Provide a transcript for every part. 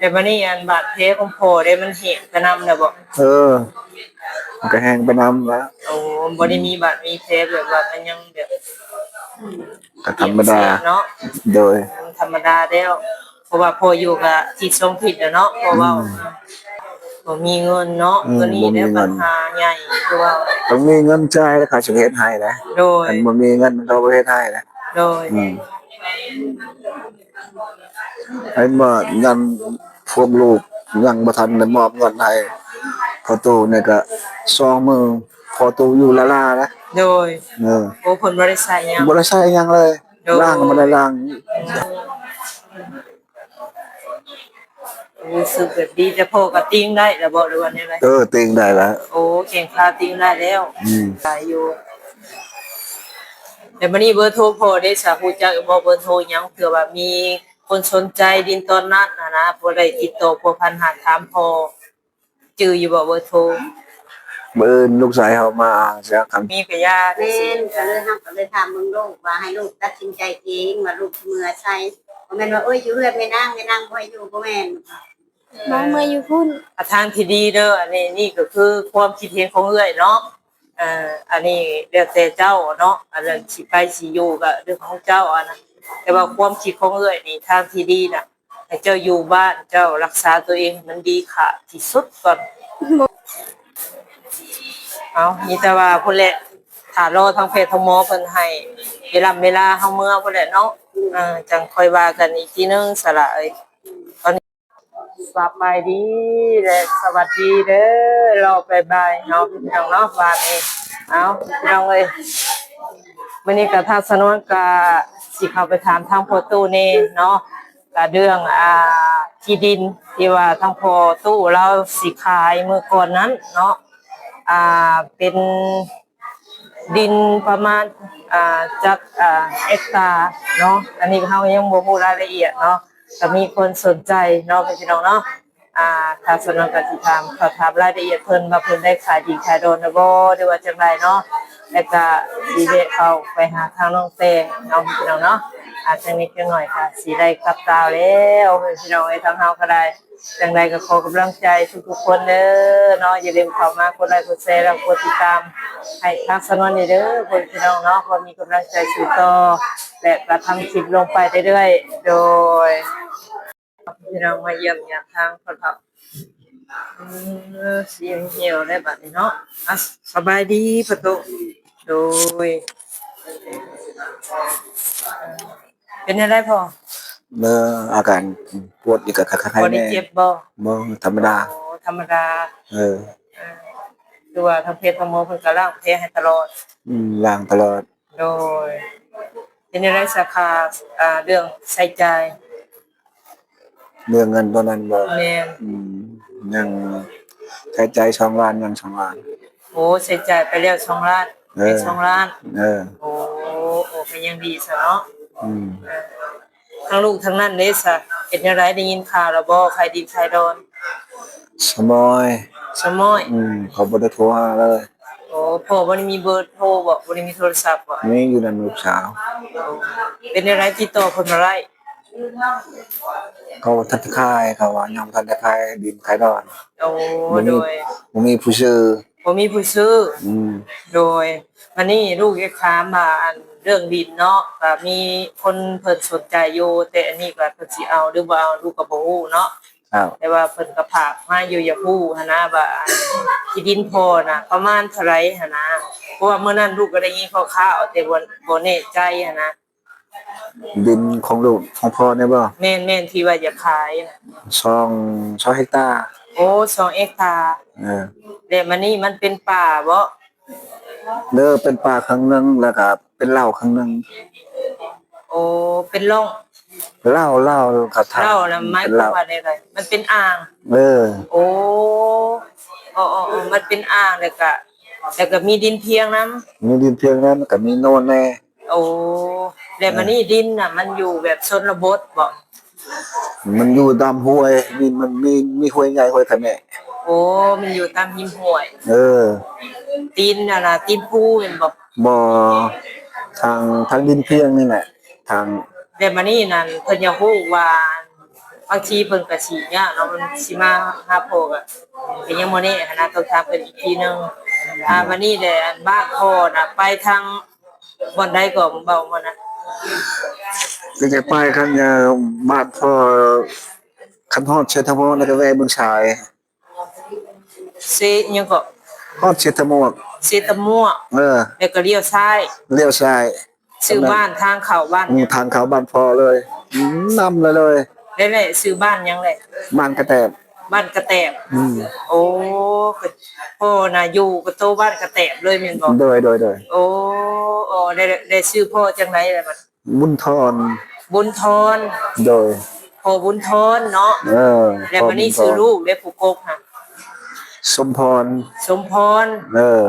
แต่วันนี้อันบาดแผลของพ่อได้มันเหี่ยกระนำแล้วบ่เออมันก็แห้งไปน้ำแล้วโอ้บ่ได้มีบาดมีแผลแบบว่ามันยังแบบก็ธรเหี่ยรมดามเสียเนาะโดยธรรมดาแล้วเพราะว่าพ่ออยู่กับจิตทรงผิดอะเนาะเพราะว่าบ่มีเงินเนาะตัวนี้บ่ได้มีเงินปัญหาใหญ่คือว่าต้องมีเงินจ่ายแล้วเขาจะเฮ็ดให้นะโดยคันบ่มีเงินเขาบ่เฮ็ดให้นะโดยอืมไอ้เมื่อยันพวกลูกยังบ่ทันได้มอบเงินให้พอตู้เนี่ยก็2มื้อพอตู้อยู่ละลานะโดยเออโอ้เพิ่นบ่ได้ใช้หยังบ่ได้ใช้หยังเลยโดยล้างก็บ่ได้ล้างรู้สึกแบบดีแต่พ่อก็ติ้งได้แล้วบ่หรือว่าแนวใดติงได้แล้วโอ้แข่งขาติ้งได้แล้วตายอยู่แต่บัดนี้เบอร์โทรพ่อได้สาฮู้จักบ่เบอร์โทรหยังเผื่อว่ามีคนสนใจดินตอนนั้นน่ะนะบ่ได้ติดต่อพัวพันหาถามพ่อจื้ออยู่บ่เบอร์โทรมื้ออื่นลูกชายเขามาเสียคำมีก็ยาแม่นก็เลยเราก็เลยถามมึงลูกว่าให้ลูกตัดสินใจเองว่าลูกสิมือใส่บ่แม่นว่าโอ้ยอยู่เฮือนไม่นั่งบ่ให้อยู่บ่แม่นน้องเมย์อยู่พุ่นทางที่ดีเด้ออันนี้นี่ก็คือความคิดเห็นของเอื้อยเนาะอันนี้แล้วแต่เจ้าเนาะอันนั้นสิไปสิอยู่ก็เรื่องของเจ้าอันนั้นแต่ว่าความคิดของเอื้อยนี่ทางที่ดีน่ะให้เจ้าอยู่บ้านเจ้ารักษาตัวเองมันดีค่ะที่สุดก่อนเอามีแต่ว่าพุ่นแหละถ้ารอทางแพทย์ทางหมอเพิ่นให้เวลาเฮาเมื่อพุ่นแหละเนาะจังค่อยว่ากันอีกทีนึงสละเอ้ยตอนนี้สบายดีและสวัสดีเด้อรอบ่ายๆเนาะพี่น้องเนาะว่านี่เอาพี่น้องเอ้ยมื้อนี้ก็ทางสนวนก็สิเข้าไปถามทางพ่อตู้นี่เนาะก็เรื่องที่ดินที่ว่าทางพ่อตู้เราสิขายมื้อก่อนนั้นเนาะเป็นดินประมาณจักเอกตาร์เนาะอันนี้เฮายังบ่ฮู้รายละเอียดเนาะก็มีคนสนใจเนาะพี่น้องเนาะถ้าสนองก็สิถามขอถามรายละเอียดเพิ่นว่าเพิ่นได้ขายดีขายโดนบ่หรือว่าจังไดเนาะแล้วก็สิได้เข้าไปหาทางน้องแตงเนาะพี่น้องเนาะจังนิดจังหน่อยค่ะสิได้กลับตาวแล้วพี่น้องทางเฮาก็ได้จังใดก็ขอกำลังใจทุกๆคนเด้อเนาะอย่าลืมเข้ามากดไลค์กดแชร์แล้วกดติดตามให้ทางสนวนนี่เด้อพี่น้องเนาะพอมีกำลังใจสู่ต่อและกระทำคลิปลงไปเรื่อยๆโดยพี่น้องมาเยี่ยมยามทางพ่อเฒ่าเสียงเหี่ยวได้บัดนี้เนาะสบายดีพ่อโตโดยเป็นอะไรพ่อเมื่ออาการปวดอยู่กับคล้ายๆแน่บ่ได้เจ็บบ่ธรรมดาธรรมดาเออคือว่าทางเพจทางหมอเพิ่นก็ล้างแผลให้ตลอดล้างตลอดโดยเป็นในสาขาเรื่องใช้จ่ายเรื่องเงินตัวนั้นบ่แม่นยังใช้จ่าย2 ล้านยัง2 ล้านโอ้ใช้จ่ายไปแล้ว2 ล้านเป็น2 ล้านโอ้ก็ยังดีซะเนาะทั้งลูกทั้งนั้นเด้ซะเป็นจังไดได้ยินข่าวแล้วบ่ใครดีใครโดนสมอยเขาบ่ได้โทรหาเลยโอ้พ่อบ่ได้มีเบอร์โทรบ่บ่ได้มีโทรศัพท์บ่มีอยู่นั่นลูกสาวเป็นจังไดติดต่อเพิ่นบ่ได้เขาทักทายเขาว่ายังทันได้ขายดินขายดอนโอ้โดยบ่มีผู้ซื้อบ่มีผู้ซื้อโดยวันนี้ลูกจะถามว่าเรื่องดินเนาะก็มีคนเพิ่นสนใจอยู่แต่อันนี้ก็เพิ่นสิเอาหรือบ่เอาลูกก็บ่ฮู้เนาะแต่ว่าเพิ่นก็ฝากมาอยู่อยากฮู้หันนะว่าที่ดินพ่อน่ะประมาณเท่าไหร่หันนะเพราะว่ามื้อนั้นลูกก็ได้ยินคร่าวๆแต่บ่แน่ใจหันนะดินของลูกของพ่อเนี่ยบ่แม่นๆที่ว่าจะขายน่ะ2 เฮกตาร์โอ้2 เฮกตาร์แล้วมันนี่มันเป็นป่าบ่เป็นป่าครั้งนึงแล้วก็เป็นเหล้าครั้งนึงโอ้เป็นร่องเหล้ากับทางเหล้าน่ะหมายความว่าอะไรมันเป็นอ่างโอ้มันเป็นอ่างแล้วก็มีดินเพียงนำมีดินเพียงนั้นก็มีโน่นแน่โอ้แล้วมันนี่ดินน่ะมันอยู่แบบชนบทบ่มันอยู่ตามห้วยมันมีห้วยใหญ่ห้วยขะแม่โอ้มันอยู่ตามหิมห้วยตีนน่ะนะตีนภูแม่นบ่ทางดินเพียงนี่แหละทางแล้วมันนี่นั่นเพิ่นอยากฮู้ว่า บางทีเพิ่นก็สิยากเนาะมันสิมาหาพ่อก็เป็นยังบ่แน่หั้นนะต้องถามเพิ่นอีกทีหนึงวันนี้แหละอันบ้านพ่อน่ะไปทางบ่อนใดก็เบามานะ ก็จะไปคันบ้านพ่อคันฮอดเชษฐมแล้วก็แวะเมืองชาย เซยังก็ ฮอดเชษฐม เซตะมั่ว แล้วก็เลี้ยวซ้าย เลี้ยวซ้าย ซื้อบ้านทางเข้าบ้าน ทางเขาบ้านพ่อเลยนำเลย ได้แหละซื้อบ้านยังแหละ บ้านกระแตบ บ้านกระแตบโอ้ก็พ่อน่ะอยู่กับโตบ้านกระแตบเลยแม่นบ่ โดย โอ้โอ้ได้ชื่อพ่อจังไดล่ะบัด บุญทอน บุญทร โดย พ่อบุญทรเนาะแล้ววันนี้ซื้อลูกได้ผู้กกค่ะ สมพร สมพร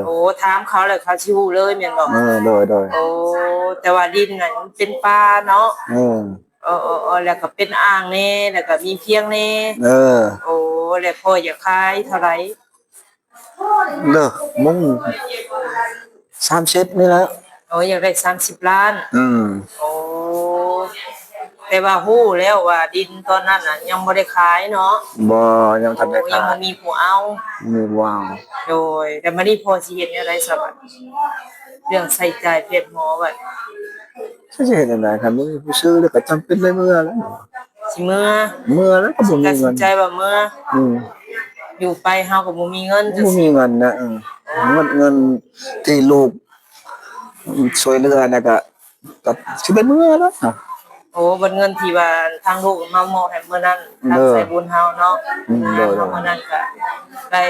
โอ้ถามเขาแล้วเขาสิฮู้เลยแม่นบ่ โดย โอ้แต่ว่าดินน่ะมันเป็นป่าเนาะแล้วก็เป็นอ่างแน่แล้วก็มีเพียงแน่โอ้แล้วพ่ออยากขายเท่าไหร่ เลิกมุ่ง30นี่แล้ว โอ้อยากได้30ล้าน โอ้แต่ว่าฮู้แล้วว่าดินตอนนั้นน่ะยังบ่ได้ขายเนาะ บ่ยังทันได้ ยั ขาง บ่ ย มีผู้เอา มีว้าว โดยแต่มื้อนี้พอสิเฮ็ดแนวใดซะบัดเรื่องใส่ใจายเพชรหมอบัด จะเห็นอะไรครับมึงผู้ซื้อแล้วก็จำเป็นเลยเมื่อแล้ว สิเมื่อ แล้วก็บ่มี ตัดสิ เงิ น น ใจว่าเมื่ออยู่ไปเฮาก็บ่มีเงินจัง บ่มี ซี่ เงินนะเงินที่ลูกช่วยเหลือนะก็สิได้เมื่อแล้ว โอ้บัดเงินที่ว่าทางลูกมามอบให้มื้อนั้นทางใส่บุญเฮาเนาะมื้อนั้นก็ได้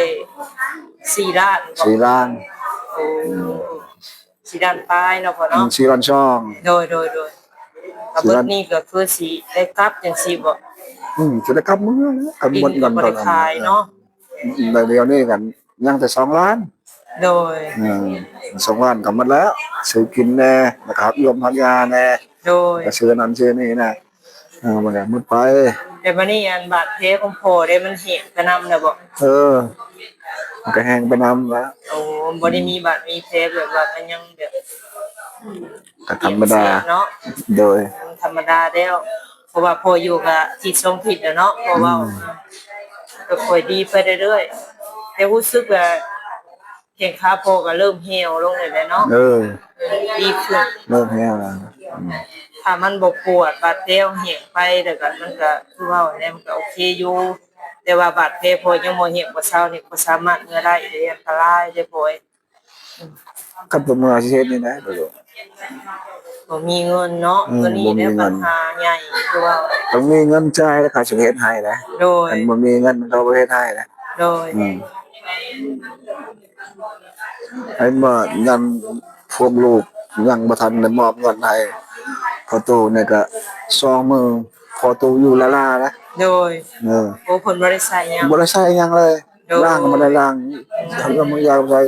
4ล้านบ่ 4ล้าน โอ้4ล้านปลายเนาะพ่อเนาะ 4ล้านช่อง โดยกระเบิดนี่ก็คือสิได้กลับจังซี่บ่ จะได้กลับเมื่อแล้วกำหมดเงิน บ่ได้ขายเนาะ เดี๋ยวนี้กันยังแต่2ล้าน โดย 2ล้านก็หมดแล้วซื้อกินแน่นะครับรวมทำยาแน่ โดย ก็ซื้อนั้นซื้อนี่นะมันก็หมดไป แต่บัดนี้อันบาดแผลของพ่อได้มันเหี่ยกระนำแล้วบ่ มันก็แห้งไปน้ำแล้ว โอ้บ่ได้มีบาดมีแผลแบบว่ามันยังแบบ ก็ธรรมดา เนาะ โดย ธรรมดาแล้วเพราะว่าพ่ออยู่กับจิตทรงผิดอะเนาะเพราะว่าก็ค่อยดีไปเรื่อยๆแต่รู้สึกว่าแข้งขาพ่อก็เริ่มเหี่ยวลงเลยแหละเนาะดีขึ้น เริ่มแห้งแล้ว ถ้ามันบ่ปวดบาดแผลเหี่ยไปแล้วก็มันก็คือว่าแนวมันก็โอเคอยู่แต่ว่าบาดแผลพ่อยังบ่เหี่ยบ่เซานี่บ่สามารถเมื่อได้เลยอันตรายเด้อพ่อย กับตัวมือเช็ดนี่นะดู บ่มีเงินเนาะตัวนี้เนี่ยปัญหาใหญ่คือว่า ต้องมีเงินจ่ายแล้วเขาจะเฮ็ดให้นะ โดย อันบ่มีเงินเขาบ่เฮ็ดให้นะ โดย ไอ้เมื่อยังพวกลูกยังบ่ทันได้มอบเงินให้พอโตนี่ก็2มื้อพอโตอยู่ละลานะ โดยโอ้ผลบ่ได้ใช้หยัง บ่ได้ใช้หยังเลยล้างก็บ่ได้ล้างทำก็บ่อยากใช้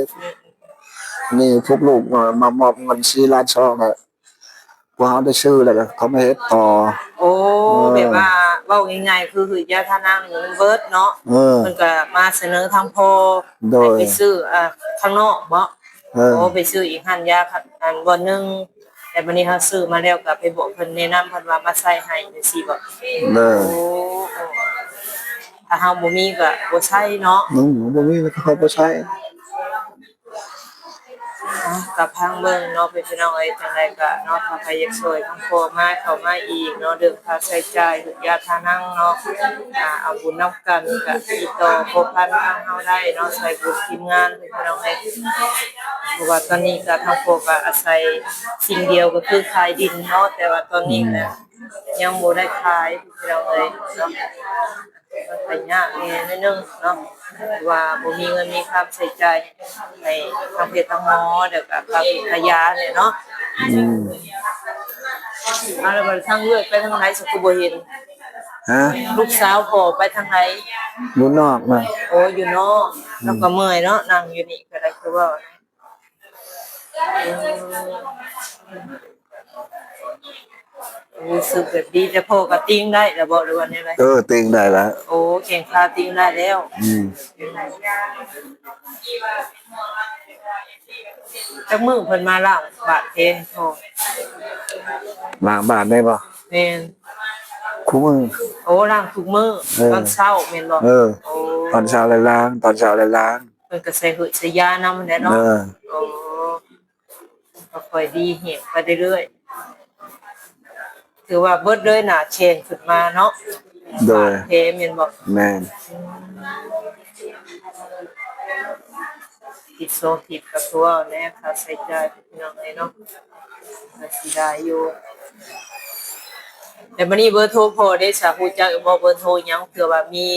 นี่พวกลูกมามอบเงิน4ล้าน2น่ะพวกเฮาได้ซื้อแล้วก็เขามาเฮ็ดต่อ โอ้แบบว่าเว้าง่ายๆคือยาทานังนี่มันเบิดเนาะเพิ่นก็มาเสนอทางพ่อให้ไปซื้อข้างนอกบ่โอ้ไปซื้ออีกหันยาอันบ่นึงแต่บัดนี้เฮาซื้อมาแล้วก็ไปบอกเพิ่นแนะนำเพิ่นว่ามาใส่ให้จังซี่บ่โอ้ถ้าเฮาบ่มีก็บ่ใช้เนาะ บ่มีแล้วเขาบ่ใช้ กับพังเบิ่งเนาะพี่น้องเอ้ยจังไดก็เนาะถ้าใครอยากช่วยทั้งพ่อมาเข้ามาอีกเนาะเรื่องค่าใช้จ่ายยาทานังเนาะเอาบุญนำกันก็ติดต่อพบพันทางเฮาได้เนาะใส่บุญทีมงานพี่น้องเอ้ยเพราะว่าตอนนี้ก็ทางพ่อก็อาศัยสิ่งเดียวก็คือขายดินเนาะแต่ว่าตอนนี้เนี่ยยังบ่ได้ขายพี่น้องเอ้ยเนาะมันไปยากนิดนึงเนาะว่าบ่มีเงินมีค่าใช้จ่ายให้ทางเพจทางหมอเดี๋ยวก็ค่าพยาเนี่ยเนาะแล้วบัดทางเลือกไปทางไหนสักบ่เห็นลูกสาวพ่อไปทางไหน อยู่นอกนะ โอ้อยู่เนาะแล้วก็เมื่อยเนาะนั่งอยู่นี่ก็ได้คือว่ารู้สึกแบบดีแต่พ่อก็ติ้งได้แล้วบ่หรือว่าไง ติงได้แล้ว โอ้เก่งขาติ้งได้แล้วจักมือเพิ่นมาล้างบาดเพลโท ล้างบ้านได้บ่ แม่น คู่มือ โอ้ล้างทุกมื้อ เออ ตอนเช้าแม่นบ่ เออ โอ้ ตอนเช้าเลยล้างตอนเช้าเลยล้าง เพิ่นก็ใส่หืดใส่ยานำแหละ เอ เนาะ อ โอ้ก็ค่อยดีเหี่ยไปเรื่อยๆถือว่าเบิดเลยน่ะเชนขึ้นมาเนาะ โดย เพแม่นบ่ แม่น ติดโซติดกับตัวแน่ค่าใช้จ่ายพี่น้องเนาะก็สิได้อยู่แต่มื้อนี้เบอร์โทรพอได้สาฮู้จักบ่เบอร์โทรหยังเผื่อว่ามี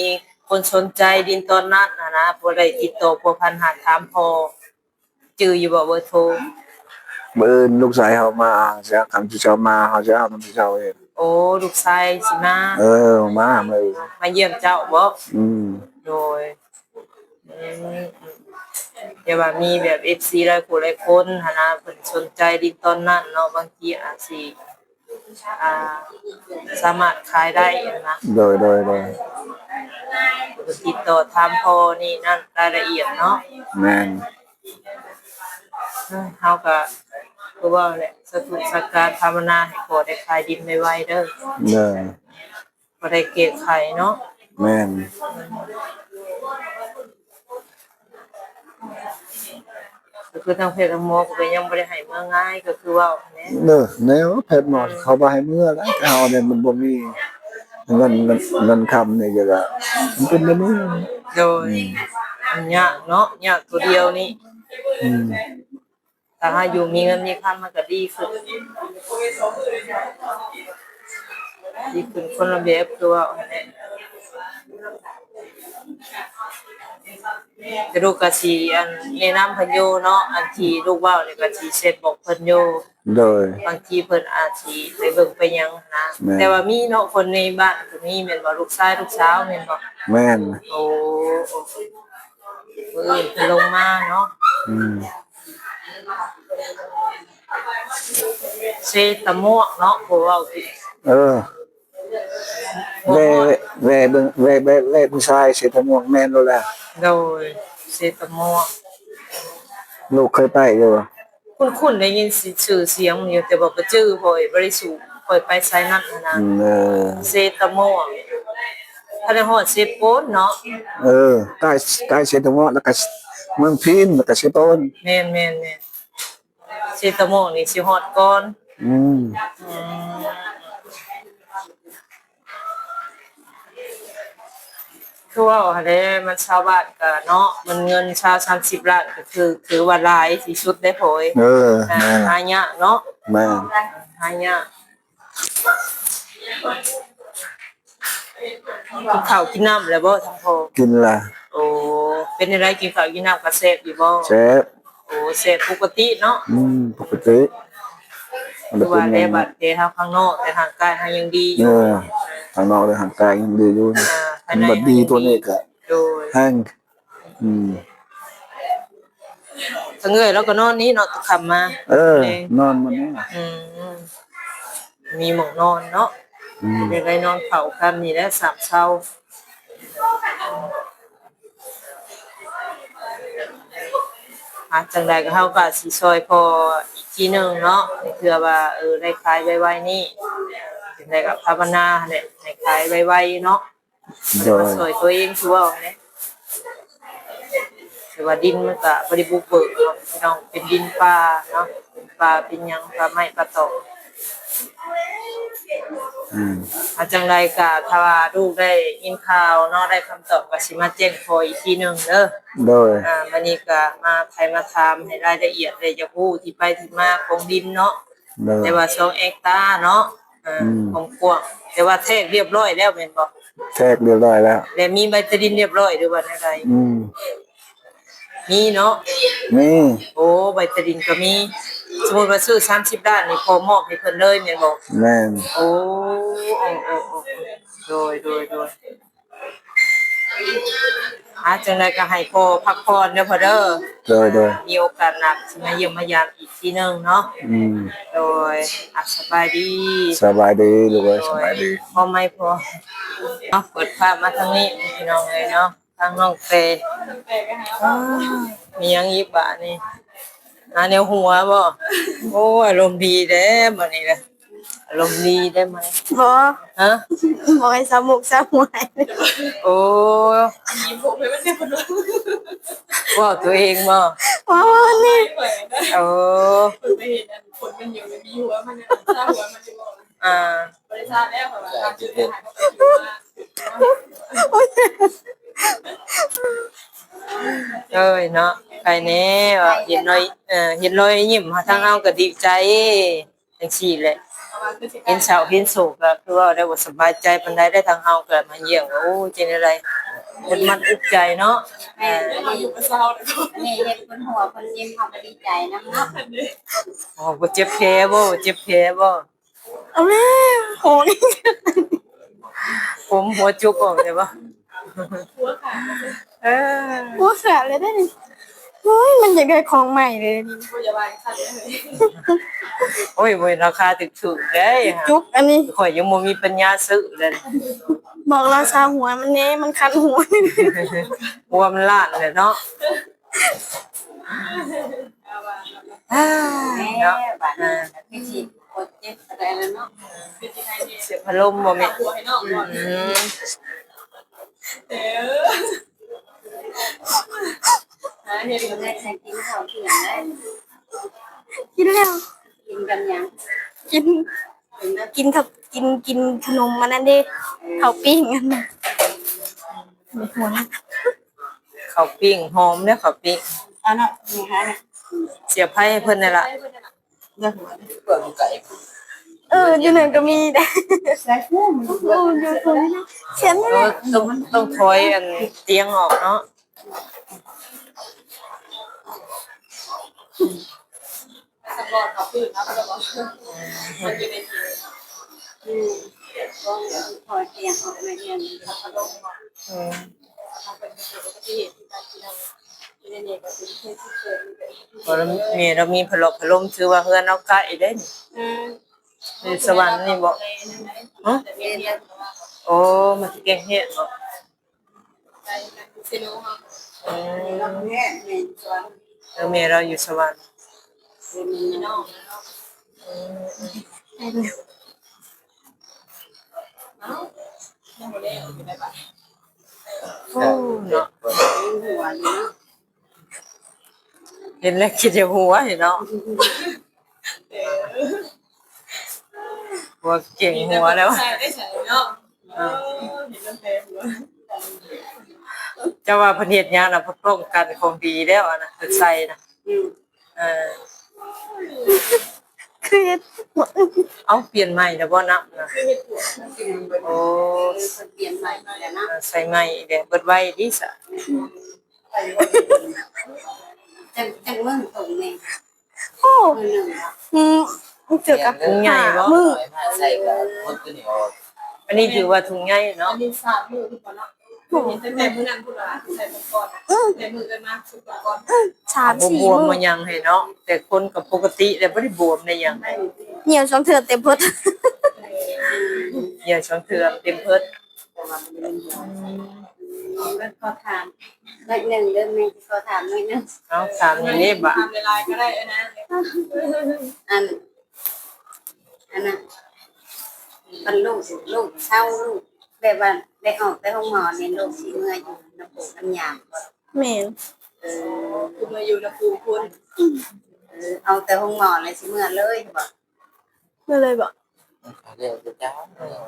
คนสนใจดินตอนนั้นนะบ่ได้ติดต่อพัวพันหาถามพอจื้ออยู่บ่เบอร์โทร มื้ออื่นลูกชายเขามาจะคำที่เจ้ามาเขาจะเอามันที่เจ้าเอง โอ้ลูกชายสิมา เออมาเลย มาเยี่ยมเจ้าบ่ อืม โดยอืมแต่ว่ามีแบบ FC หลายคนหลายคนหันนะเพิ่นสนใจดินตอนนั้นเนาะบางทีอาจสิอ่าสามารถขายได้นะ โดย ติดต่อถามพอนี่นั่นรายละเอียดเนาะ แม่น เฮาก็คือว่าแหละสตุสักการภาวนาให้พอได้ขายดินไวๆเด้อ เด้อ บ่ได้เก็บไข่เนาะ แม่น ก็คือทางเพจหมอก็ยังบ่ได้ให้มาง่ายก็คือว่าแหละ เด้อแนวแพทย์หมอเขาบ่ให้เมื่อแล้วเฮาเนี่ยมันบ่มีเงินคำนี่ก็ละมันเป็นแบบนี้ โดยมันยากเนาะยากตัวเดียวนี่ อืม ถ้าหาอยู่มีเงินมีคำมันก็ดีขึ้นดีขึ้นคนละแบบคือว่าแหละแต่ลูกก็สิอันแนะนำเพิ่นอยู่เนาะอันที่ลูกเว้านี่ก็สิเซ็ตบอกเพิ่นอยู่ โดย บางทีเพิ่นอาจสิไปเบิ่งไปหยังนะ แม่น แต่ว่ามีเนาะคนในบ้านก็มีแม่นบ่ลูกชายลูกสาวแม่นบ่ แม่น โอ้มื้ออื่นเพิ่นลงมาเนาะ อืม เซตะม่วงเนาะบ่เว้าผิด เออเวเบิ่งเวผู้ชายเสียทั้งหมดแม่นแล้วแหละ โดยเซตะม่วง ลูกเคยไปอยู่ คุ้นๆได้ยินชื่อเสียงอยู่แต่ว่าบ่จื้อบ่บ่ได้สู่ค่อยไปไสนั้นนะ เออ เซตะม่วงถ้าได้ฮอดเซโปนเนาะ เออใกล้เสียทั้งหมดแล้วก็เมืองพีนแล้วก็เสียต้น แม่นเซตะม่วงนี่สิฮอดก่อน อืม อืมคือว่าหั่นแหละมันชาวบ้านก็เนาะมันเงินชาว30ล้านก็คือถือว่าหลายที่สุดได้โผย เออ อ่า แม่น หายากเนาะ แม่น หายากกินข้าวกินน้ำแล้วบ่ทั้งพ่อ กินละ โอ้เป็นจังไดกินข้าวกินน้ำก็แซ่บอยู่บ่ แซ่บ โอ้แซ่บปกติเนาะ ปกติมัน คือ เป็ ว่าน แต่ ยังไง บัดเดเฮาข้างนอกแต่ทางกายเฮายังดีอ เอยู่ อทางนอกเลยห่างกายยังดีอยู่มันบัดดีตัวนี้ก็ โดย แห้งอืม ทั้งเอ้ยแล้วก็นอนนี้เนาะตุกค่ำมา เออนอนมันนี่ อืมมีหมองนอนเนาะ อืม เป็นไรนอนเผากันนี่แหละสามเช้าจังใดก็เฮาก็สิซอยพออีกทีหนึงเนาะเพื่อว่าได้ขายไวๆนี่จังใดก็ภาวนาแหละให้ขายไวๆเนาะ โดย มาซอยตัวเองคือว่าเนี่ยแต่ว่าดินมันก็บ่ได้บุกเบิกเนาะพี่น้องเป็นดินป่าเนาะเป็นป่าเป็นหยังป่าไม้ป่าตอก อืม จังใดก็ถ้าว่าลูกได้ยินข่าวเนาะได้คำตอบก็สิมาแจ้งพออีกทีหนึงเด้อ โดย วันนี้ก็มาไทยมาถามให้รายละเอียดได้จะฮู้ที่ไปที่มาของดินเนาะ โดย แต่ว่า2เอกตาร์เนาะของกว้างแต่ว่าแทกเรียบร้อยแล้วแม่นบ่ แทกเรียบร้อยแล้ว และมีใบตะดินเรียบร้อยหรือว่าได อืม มีเนาะ นี่ โอ้ใบตะดินก็มีสมมุติว่าซื้อ30ล้านนี่พอมอบให้เพิ่นเลยแม่นบ่ แม่น โอ้โดยจังไดก็ให้พ่อพักผ่อนเด้อพ่อเด้อ โดย มีโอกาสหนักสิมาเยี่ยมมายามอีกทีหนึงเนาะ อืม โดยสบายดี สบายดีลูกเอ้ยสบายดี พอไหม่พอเนาะเปิดภาพมาทางนี้พี่น้องเลยเนาะทางน้องเตอ้าวมีหยังอีกบ่นี่แนวหัวบ่โอ้อารมณ์ดีเด้บัดนี้แหละ อารมณ์ดีได้ไหม บ่ ฮะ บ่ให้สามุกสาหวย โอ้ ยิ้มผมไม่เป็นคนรู้ ว่าตัวเองบ่ ว้าวนี่ เปิดนะ โอ้ เปิดไปเห็นอันคนมันอยู่ในมีหัวมันเนี่ยถ้าหัวมันจะบอก อ่า บริษัทแล้วค่ะว่าทำจุดหายเขาไปคิดว่า เอ้ยเนาะใครแน่ว่าเห็นรอยเห็นรอยยิ้มหาทางเฮาก็ดีใจจังซี่แหละ ประมาณคือสิบ เห็นเศร้าเห็นโศกก็คือว่าได้บ่สบายใจปานใดได้ทางเฮาก็มาเยี่ยมโอ้จังได๋มันอึดใจเนาะ แม่ เราอยู่กับเศร้าเลย แม่เฮ็ดคนหัวคนยิ้มเฮาก็ดีใจนำเนาะ โอ้บ่เจ็บแผลบ่เจ็บแผลบ่ เอาแม่โหนี่ ผมหัวจุกออกได้บ่ หัวขาด เออ โอ้ขาดเลยได้นี่โอ้ยมันอยากได้ของใหม่เลยนี่ พยาบาลสั่นเลย โอ้ยบ่ราคาถูกๆเด้ฮะ จุกอันนี้ ข่อยยังบ่มีปัญญาซื้อเลย บอกราคาหัวมันแน่มันคันหัว หัวมันล้านเลยเนาะอ่า แม่ เนาะ บัดนี้คือสิอดเจ็บอะไรแล้วเนาะ เป็นยังไงเนี่ย เสียพัดลมบ่แม่ หัวให้นอกก่อน อืม เด้อเฮ็ด กินได้ใช้กินข้าวเที่ยงได้ กินแล้ว กินกันหยัง กิน กินแล้ว กินกับกินขนมมันนั่นเด้ข้าวปิ้งอันน่ะไม่หัวนะ ข้าวปิ้งหอมเด้อข้าวปิ้ง อันน่ะนี่ฮะน่ะ เสียบไผให้เพิ่นนั่นล่ะ อยู่หนึ่งก็มีได้ ใส่คู่มัน โอ้ยดูคนนะเขียนไม่ได้ ต้องถอยอันเตียงออกเนาะ สำรวจเขาพื้นนะเขาบอกมันอยู่ในที ก็พอเตียงออกมาเรียน เขาลงมา อืม ทำเป็นปกติที่การที่เราอยู่ในเนี่ยก็เป็นที่ที่เคยมีเป็น พอเรามีพัดลมถือว่าเฮือนเอาไกลเด้นในสวรรค์นี่บ่ฮะ เรียนเรียน โอ้มันสิเก่งเฮ็ดบ่ ไปกันเซโนค่ะ อืม เราแม่แม่สอน แม่เราอยู่สวรรค์ เป็น พี่น้อง เอ้ายังไม่ได้อยู่ในบ้าน โอ้เนาะ หัวอยู่เนาะ เห็นแล้วคิดจะหัวเนาะหัวเก่งหัวแล้ว ใช่ได้ใช่เนาะเห็นตั้งแต่หัว จะว่าเพิ่นเฮ็ดหยังน่ะเพิ่นป้องกันของดีแล้วอะนะเพิ่นใส่นะ อืม เออ คือเฮ็ดหัว เอาเปลี่ยนใหม่แล้วบ่นับนะ คือเห็ดหัว โอ้ เปลี่ยนใหม่แล้วนะ ใส่ใหม่เด้เบิดไว้ดิซะ จังมึงตรงนี่ โอ้ มือหนึ่ง อืมเจอกับ ถุงใหญ่บ่ มือ ใส่กับคนตัวนี้ออก อันนี้ถือว่าถุงใหญ่ อั เนาะ นนี้สามมือทุกคนเนาะเห็นตั้งแต่มือนั้นพูดว่าใส่ผมก่อนแต่มือกันมาสุดก่อน สาม บ่ สี่ บวม มื มา อ หยังให้เนาะแต่คนก็ปกติแต่บ่ได้บวมได้หยัง เหี่ยวสองเถื่อเต็มพด เหี่ยวช่องเทือเต็มเพิด แล้วก็ถามหน่อยหนึ่งเริ่มแม่ก็ถามหน่อยหนึ่ง เอาถามอย่างนี้บ่ะ ทำในไลน์ก็ได้นะ อันนั้นมันลูกเช่าลูกแบบว่าได้ออกไปห้องหมอเนี่ยลูกสีเมื่อยอยู่น้ำปูน้ำยาง แม่น คุณมาอยู่นะครูคุณ เอาแต่ห้องหมอเลยสีเมื่อยเลยบอก ก็เลยบอก เรียกเจ้า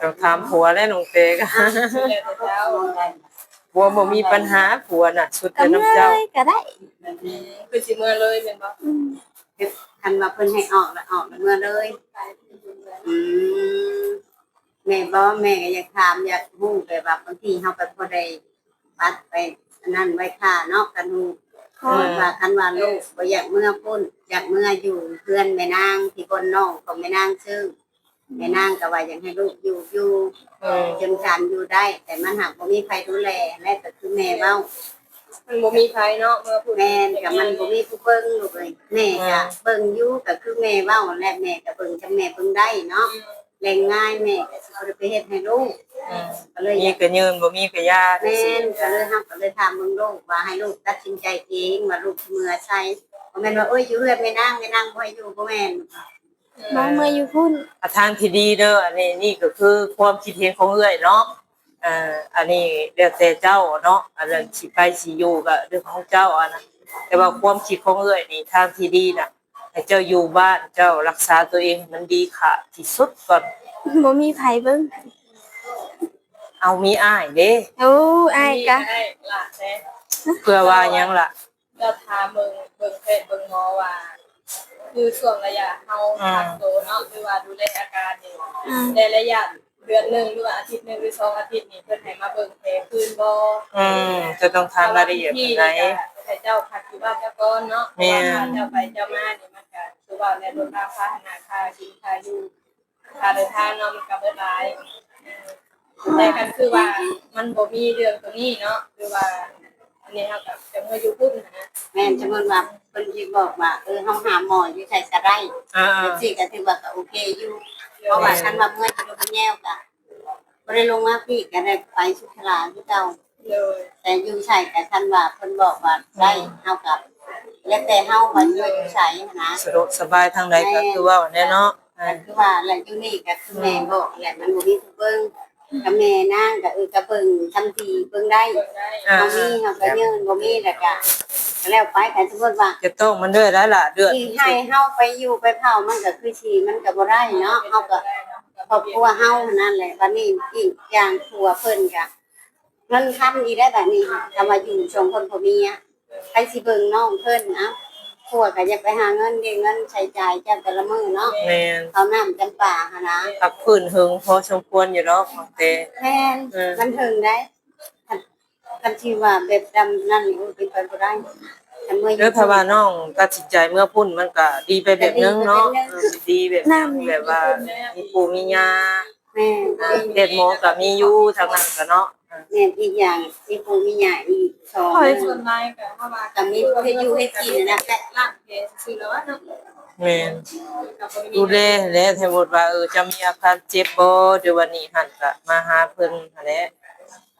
ต้องถามผัวและน้องเตก ดูแลแต่เจ้า ผัวบ่มีปัญหาผัวน่ะสุด ก็ แต่ เมื่ น้ำเจ้า อยก็ได้ คือสิเมื่อเลยเป็นบ่ คันว่าเพิ่นให้ออกแล้วออกแล้วเมื่อเลยอืมแม่บอกแม่ก็อยากถามอยากรู้แต่ว่าบางทีเขาไปพอได้ปัดไปอันนั้นไว้ค่าเนาะกันฮู้ว่าคันว่าลูกบ่อยากเมื่อพุ่นอยากเมื่ออยู่เพื่อนแม่นางที่คนน้องของแม่นางชื่อแม่นางก็ว่าอยากให้ลูกอยู่ จนการอยู่ได้ แต่มันหากบ่มีใครดูแลและก็คือแม่เว้า มันบ่มีใครเนาะเมื่อพูด แม่กับมันบ่มีผู้เบิ่งลูกเลยแม่ก็เบิ่งอยู่ก็คือแม่เว้าและแม่ก็เบิ่งจำแม่เบิ่งได้เนาะแรงง่ายแม่ก็สิเอาไปเฮ็ดให้ลูกก็เลยอ มี ยาก ก็ยืนบ่มีก็ยา แม่นก็เลยเฮาก็เลยถามมึงลูกว่าให้ลูกตัดสินใจเองว่าลูกสิเมื่อใช่บ่แม่นว่าเอ้ยอยู่เฮือนแม่นางบ่ให้อยู่บ่แม่น น้องเมื่ออยู่พุ่น ทางที่ดีเด้ออันนี้นี่ก็คือความคิดเห็นของเอื้อยเนาะอันนี้แล้วแต่เจ้าเนาะอันนั้นสิไปสิอยู่ก็เรื่องของเจ้าอันนั้นแต่ว่าความคิดของเอื้อยนี่ทางที่ดีน่ะให้เจ้าอยู่บ้านเจ้ารักษาตัวเองมันดีค่ะที่สุดก่อน บ่มีไผเบิ่ง เอามีอ้ายเด้ โอ้อ้ายกะ ได้หลานแท้ เพื่อว่าหยังล่ะ เราทาเบิ่งเพศเบิ่งหมอว่าคือช่วงระยะเฮาพักโตเนาะหรือว่าดูแลอาการนี่ในระยะเดือนหนึงหรือว่าอาทิตย์หนึงหรือ2อาทิตย์นี่เพิ่นให้มาเบิ่งแผลคืนบ่ จะต้องทำรายละเอียดไหน ให้เจ้าพักอยู่บ้านเจ้าก่อนเนาะเพราะว่าเจ้าไปเจ้ามานี่มันก็คือว่าในรถราคาหาค่ากินค่าอยู่ค่าเดินทางเนาะมันก็เบิดหลายแต่กันคือว่ามันบ่มีเรื่องตรงนี้เนาะคือว่าอันนี้เฮาก็จะมาอยู่พุ่นนะ แม่นจำนวนว่าเพิ่นสิบอกว่าเฮาหาหมออยู่ไสก็ได้จังซี่ก็ถือว่าก็โอเคอยู่เพราะว่าคันว่าเมื่อยจะลงแนวก็บ่ได้ลงมาพี่ก็ได้ไปสุขลาคือเก่า เลย แต่อยู่ไสก็คันว่าเพิ่นบอกว่าได้เฮาก็แล้วแต่เฮาว่าอยู่ไสนะ สะดวกสบายทางใดก็คือว่าแน่เนาะ คือว่าแหละอยู่นี่ก็คือแม่บอกแหละมันบ่มีผู้เบิ่งกับแม่นางก็ก็เบิ่งทำทีเบิ่งได้ เบิ่งได้ เฮามีเฮาก็ยืนบ่มีแล้วก็แล้วไปกันสมมุติว่า จะต้องมันด้วยแล้วล่ะเดือด ที่ให้เฮาไปอยู่ไปเผามันก็คือชีมันก็บ่ได้เนาะเฮาก็ครอบครัวเฮานั่นแหละบัดนี้อีกอย่างครัวเพิ่นก็เงินค้ำดีได้บัดนี้ถ้าว่าอยู่สองคนผัวเมียใครสิเบิ่งน้องเพิ่นเอ้าครัวก็อยากไปหาเงินเด้เงินใช้จ่ายเจ้าแต่ละมื้อเนาะ แม่น เขาน้ำจำปาหั่นนะ พักพื้นหึงพอสมควรอยู่เนาะของเต แม่นมันถึงได้คันที่ว่าแบบดำนั่นนี่เป็นไปบ่ได้คันเมื่อ แล้วถ้าว่าน้องตัดสินใจเมื่อพุ่นมันก็ดีไปแบบนึงเนาะดีแบบนึงแบบว่ามีปู่มีย่า แม่ เด็ดหมอก็มีอยู่ทางนั้นก็เนาะ แม่อีกอย่างที่ปู่มีใหญ่อีกสอง ส่วนหลายก็เพราะว่า ก็มีผู้ให้อยู่ให้กินนะแต่ ร้านเพซื้อแล้วว่าเนาะ แม่น ก็บ่มี ดูแลแล้วสมมุติว่าจะมีอาการเจ็บบ่เดี๋ยววันนี้หั่นก็มาหาเพิ่นนั่นแหละ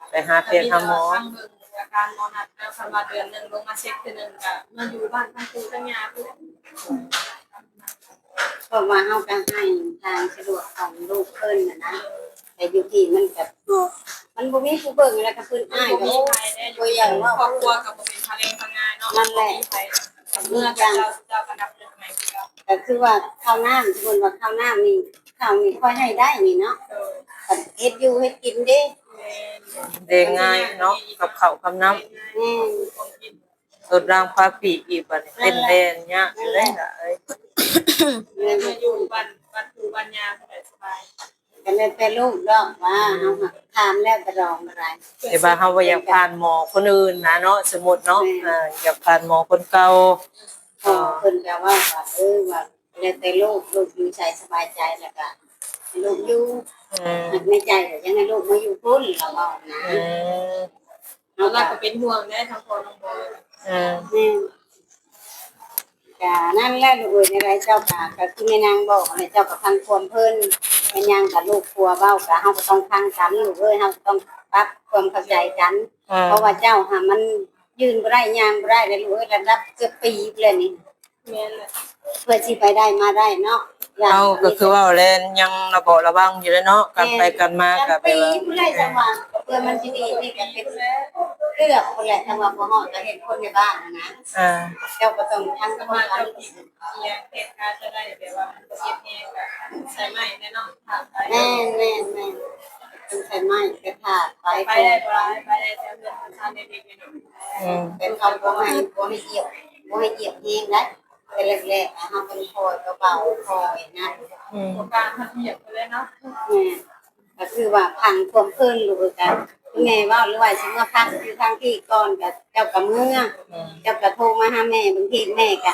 ไปหาแพทย์หาหมอ ฟังเบิ่งอาการหมอนัดแล้วคันว่าเดือนหนึงลงมาเช็คทีนึงก็มาอยู่บ้านทั้งปู่ทั้งย่าพุ่น เพราะว่าเฮาก็ให้ทางสะดวกของลูกเพิ่นน่ะนะแต่อยู่ที่มันก็มันบ่มีผู้เบิ่งแล้วก็เพิ่นอ้าย บ่ ก็ มี โอ้ ใครได้อยู่ บ่อย่างว่า ครอบครัวก็บ่เป็นทะเลทางงานเนาะบ่มีใครเมื่อเจ้าก็นับเรื่องใหม่คือเก่า ก็คือว่าข้าวน้ำสมมุติว่าข้าวน้ำนี่ข้าวนี่ค่อยให้ได้นี่เนาะ เออ ก็เฮ็ดอยู่เฮ็ดกินเด้ เดงง่ายเนาะกับข้าวกับน้ำ แม่ สดรางฟ้าปีอีกบัดนี้เป็นแดนเนี่ยได้ล่ะเอ้ย แม่ มาอยู่บ้านปู่บ้านย่าสบาย ก็เลยแต่ลูกดอกว่าเฮาถามแล้วก็รองอะไร แต่ว่าเฮาบ่อยากผ่านหมอคนอื่นนะเนาะสมมุติเนาะอยากผ่านหมอคนเก่า ก็เพิ่นก็ว่าว่าแล้วแต่ลูกอยู่ใจสบายใจแล้วก็ให้ลูกอยู่ ในใจก็ยังให้ลูกมาอยู่พุ่นเราบอกนะ ๆแล้วเราก็เป็นห่วงได้ทั้งพ่อทั้งบ่ แม่ก็นั่นแหละลูกเอ้ยในไรเจ้าก็คือแม่นางบอกให้เจ้ากับพังความเพิ่นแม่นางกับลูกครัวเว้าก็เฮาก็ต้องพังกันลูกเอ้ยเฮาก็ต้องปรับความเข้าใจกัน เพราะว่าเจ้าหามันยืนบ่ได้ย่างบ่ได้เลยลูกเอ้ยระดับเกือบปีเลยนี่ แม่นแหละ เพื่อสิไปได้มาได้เนาะ เอาก็คือว่าแลนยังระบบระวังอยู่แล้วเนาะกันไปกันมาก็แปล ปี ว่า ผู้ใดจังหวะเพื่อมันสิดีนี่ก็เป็นเลือกคนแหละจังหวะบ่ฮอดก็เห็นคนในบ้านนะ เจ้าก็ต้องทำ ส กับ มา เขา เจ้ากินเลี้ยงเหตุการณ์จะได้แบบว่ามันเก็บแห้งก็ใส่ไม้แน่นอนถามไป แม่ต้องใส่ไม้กระถาดไป ไปได้ไปได้แต่เรื่องทานเด็กๆเนาะ เป็นเขาบ่ให้เหยียบเองนะเป็นแรกๆเฮาเป็นคอยเบาๆคอยนะ โครงการพัฒนาไปเลยเนาะ แม่ก็คือว่าพังความเพิ่นลูกกันแม่ว่าหรือว่าสิมาพักอยู่ทางที่ก่อนกับเจ้ากับเมื่อเจ้าก็โทรมาหาแม่บางทีแม่ก็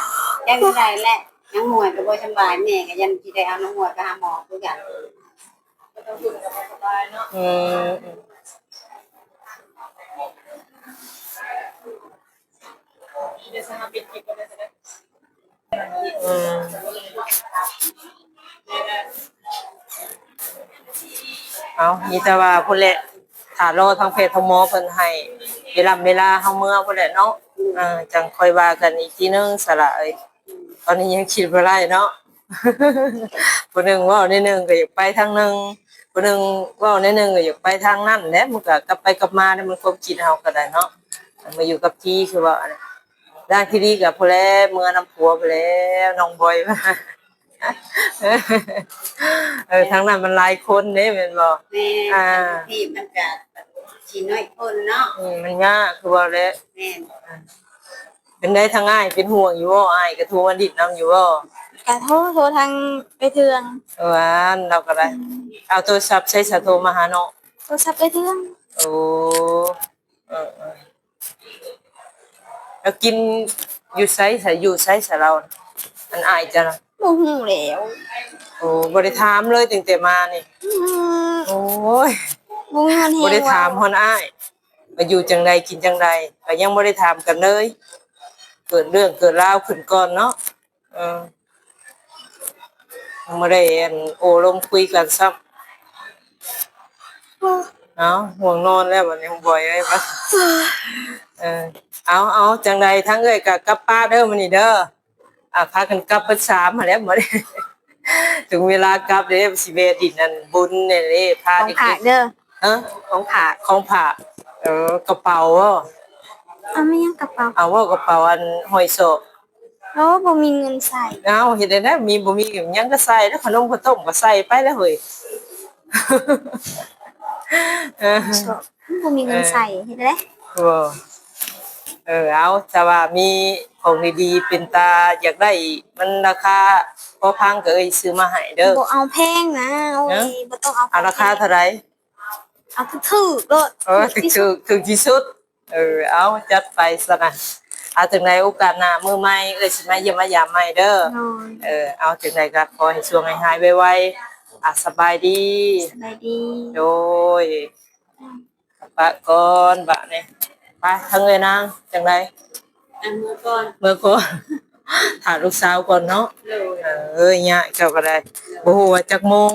ยังบ่ได้แหละยังหมวยก็บ่สบายแม่ก็ยังสิได้เอาน้องหมวยไปหาหมอคือกัน ก็ต้องอยู่กับสบายเนาะเดี๋ยวสหปิดกิจก็ได้จะได้ เอามีแต่ว่าพุ่นแหละถ้ารอทางเพจทางหมอเพิ่นให้เวลาเฮาเมื่อพุ่นแหละเนาะจังค่อยว่ากันอีกทีนึงสละเอ้ยตอนนี้ยังคิดบ่ได้เนาะ ผู้หนึงเว้าในหนึงก็อยากไปทางหนึงผู้หนึงเว้าในหนึงก็อยากไปทางนั้นแหละมันก็กลับไปกลับมาเนี่ยมันความคิดเฮาก็ได้เนาะมาอยู่กับที่คือว่าอันนี้ด้านที่ดีก็พอแล้วเมื่อนำผัวไปแล้วน้องบอยมาทางนั้นมันหลายคนเด้แม่นบ่ แม่ที่มันก็สิน้อยคนเนาะ มันยากคือว่าแล้ว แม่น เป็นได้ทางอ้ายเป็นห่วงอยู่บ่อ้ายก็โทรมาดิดนํอยู่บ่ กะโทรทางไปเทือง ว่าเราก็ได้เอาโทรศัพท์ใช้สะโทรมาหาน้อง โทรศัพท์ไปเทือง โอ้เออแล้วกินอยู่ไสใส่อยู่ไสใส่เราอันอายจ้ะนะ บ่ฮู้แล้ว โอ้บ่ได้ถามเลยตั้งแต่มานี่ อืม โอ้ย บ่มีเงินแฮ บ่ ง ได้ถามฮอนอ้ายว่าอยู่จังใดกินจังใดก็ยังบ่ได้ถามกันเลย เกิดเรื่องเกิดราวขึ้นก่อนเนาะยังบ่ได้อันโอ้ลมคุยกันซ้ำห่วงนอนแล้วบัดนี้บ่อยเอ้ยบัดเอาจังใดทั้งเอ้ยก็กลับป้าเด้อมื้อนี้เด้อพากันกลับเบิด3มาแล้วบ่ได้ ถึงเวลากลับเด้สิเวดินนั่นบุญนี่เด้พา ของ เด็ก ผากเด้อ ของผากกระเป๋าบ่ เอาไม่ยังกระเป๋า เอาว่ากระเป๋าอันห้อยโซก โอ้บ่มีเงินใส่ เอาเฮ็ดได้นะมีบ่มีหยังก็ใส่แล้วขนมข้าวต้มก็ใส่ไปแล้วเฮ้ย บ่มีเงินใส่เฮ็ดได้ เอาแต่ว่ามีของดีๆเป็นตาอยากได้มันราคาพอพังก็เอ้ยซื้อมาให้เด้อ บ่เอาแพงนะโอ้ยบ่ต้องเอา เอาราคาเท่าไหร่ เอาถูกๆโลด ถึงที่สุดเอาจัดไปซะนะเอาถึงในโอกาสหน้ามื้อใหม่เอ้ยสิมาเยี่ยมมายามใหม่เด้อ โอ้ย เอาถึงไหนก็ขอให้ช่วงหายไวๆสบายดี สบายดี โดยปะก่อนบะเนี่ยไปทั้งเลยนางจังไร อันมื้อก่อน เมื่อก่อน ถามลูกสาวก่อนเนาะ เลย เนี่ยเจ้าก็ได้บ่ฮู้ว่าจักโมง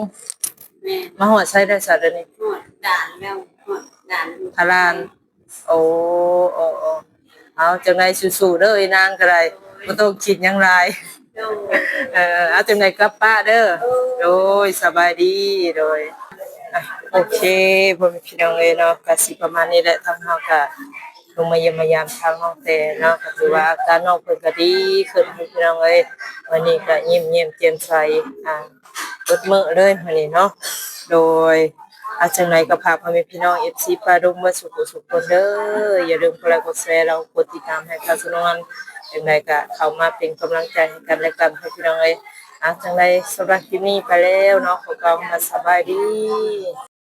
แม่ มาฮอดใช้ได้สัตว์เดี๋ยวนี้ หอดด่านแล้วหอดด่าน พารานโอ้เอาจังไรสู้ๆเด้อไอ้นางก็ได้บ่ต้องคิดหยังหลาย โดย เอาจังไรกลับป้าเด้อโดยสบายดีโดยโอเคพ่อแม่พี่น้องเอ้ยเนาะก็สิประมาณนี้แหละทางเฮาก็ลงมาเยี่ยมมายามทางน้องแต่เนาะก็ถือว่าอาการน้องเพิ่นก็ดีขึ้นพี่น้องเอ้ยวันนี้ก็ยิ้มแจ่มใสเบิดมื้อเลยวันนี้เนาะโดยจังไดก็ฝากพ่อแม่พี่น้อง FC ปาดงมาสุขสุขคนเด้ออย่าลืมกดไลค์กดแชร์แล้วกดติดตามให้กับสนวนจังไดก็เข้ามาเป็นกำลังใจให้กันและกันพี่น้องเอ้ยจังไดสำหรับคลิปนี้ไปแล้วเนาะขอกล่าวว่าสบายดี